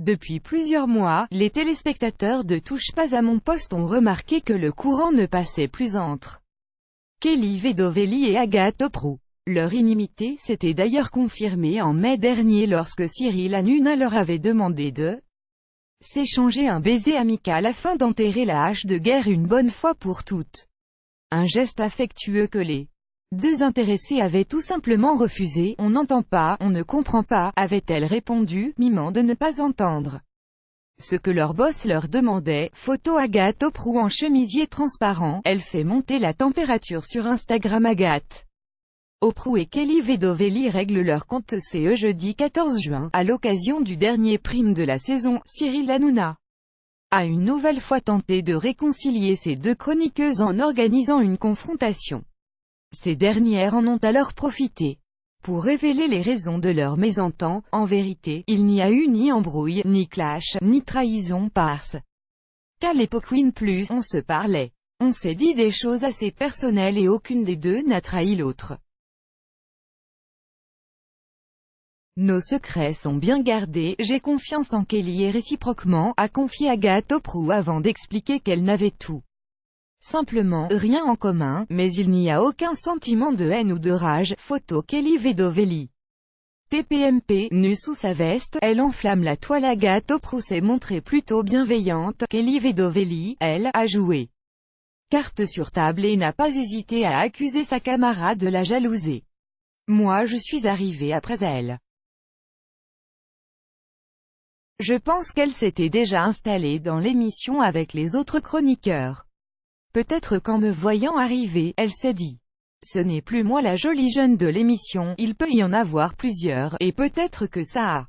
Depuis plusieurs mois, les téléspectateurs de Touche pas à mon poste ont remarqué que le courant ne passait plus entre Kelly Vedovelli et Agathe Oprah. Leur inimité s'était d'ailleurs confirmée en mai dernier lorsque Cyril Hanouna leur avait demandé de s'échanger un baiser amical afin d'enterrer la hache de guerre une bonne fois pour toutes. Un geste affectueux que les deux intéressés avaient tout simplement refusé. « On n'entend pas, on ne comprend pas », avait-elle répondu, mimant de ne pas entendre ce que leur boss leur demandait. Photo Agathe Oprah en chemisier transparent, elle fait monter la température sur Instagram. Agathe Oprah et Kelly Vedovelli règlent leur compte ce jeudi 14 juin, à l'occasion du dernier prime de la saison. Cyril Hanouna a une nouvelle fois tenté de réconcilier ces deux chroniqueuses en organisant une confrontation. Ces dernières en ont alors profité pour révéler les raisons de leur mésentente. En vérité, il n'y a eu ni embrouille, ni clash, ni trahison parce qu'à l'époque Win+, on se parlait. On s'est dit des choses assez personnelles et aucune des deux n'a trahi l'autre. Nos secrets sont bien gardés, j'ai confiance en Kelly et réciproquement, a confié Agathe Oprah avant d'expliquer qu'elle n'avait tout simplement rien en commun, mais il n'y a aucun sentiment de haine ou de rage. Photo Kelly Vedovelli. TPMP, nue sous sa veste, elle enflamme la toile. Agathe Oprah s'est montrée plutôt bienveillante. Kelly Vedovelli, elle, a joué carte sur table et n'a pas hésité à accuser sa camarade de la jalouser. Moi je suis arrivée après elle. Je pense qu'elle s'était déjà installée dans l'émission avec les autres chroniqueurs. Peut-être qu'en me voyant arriver, elle s'est dit « Ce n'est plus moi la jolie jeune de l'émission, il peut y en avoir plusieurs, et peut-être que ça a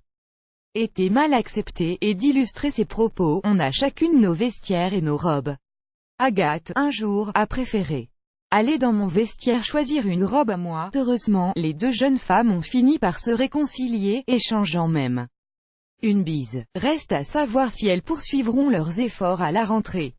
été mal accepté », et d'illustrer ses propos, on a chacune nos vestiaires et nos robes. Agathe, un jour, a préféré aller dans mon vestiaire choisir une robe à moi. Heureusement, les deux jeunes femmes ont fini par se réconcilier, échangeant même une bise. Reste à savoir si elles poursuivront leurs efforts à la rentrée.